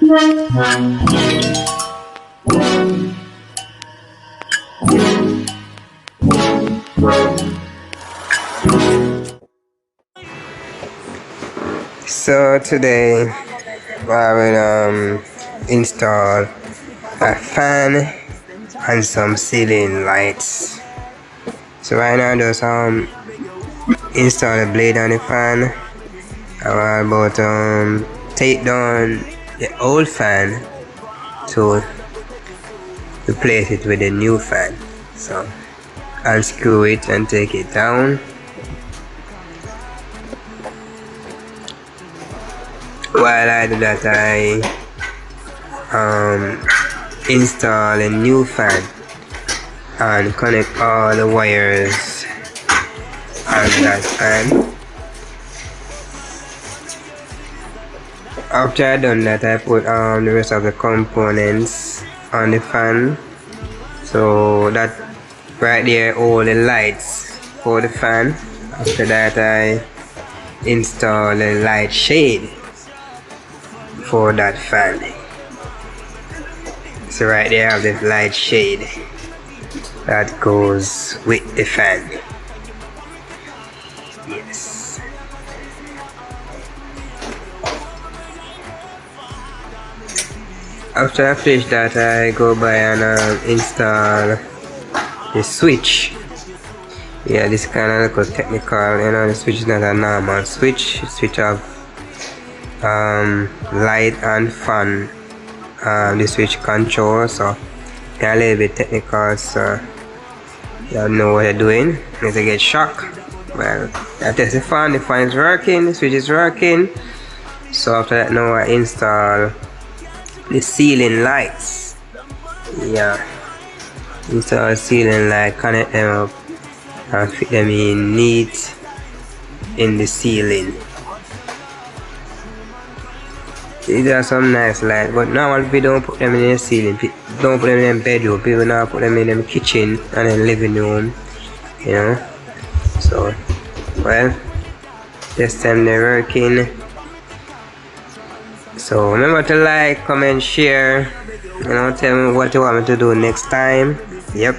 So today I will install a fan and some ceiling lights. So right now I just install the blade on the fan. I'm about take down the old fan to replace it with a new fan. So unscrew it and take it down. While I do that, I install a new fan and connect all the wires on that fan. After I done that, I put the rest of the components on the fan. So that right there, all the lights for the fan. After that, I install a light shade for that fan. So right there I have this light shade that goes with the fan. Yes. After I finish that, I go by and install the switch. Yeah, this kind of look technical, you know. The switch is not a normal switch. Switch of light and fan, the switch control, so it's a little bit technical, so you don't know what you're doing. If you get shocked, well, I test the fan is working, the switch is working. So after that, now I install the ceiling lights. Yeah, install the ceiling light, connect them up and fit them in neat in the ceiling. These are some nice lights, but normally we don't put them in the ceiling. Don't put them in the bedroom. People now put them in the kitchen and the living room, you know. So, well, this time they're working. So remember to like, comment, share. You know, tell me what you want me to do next time. Yep.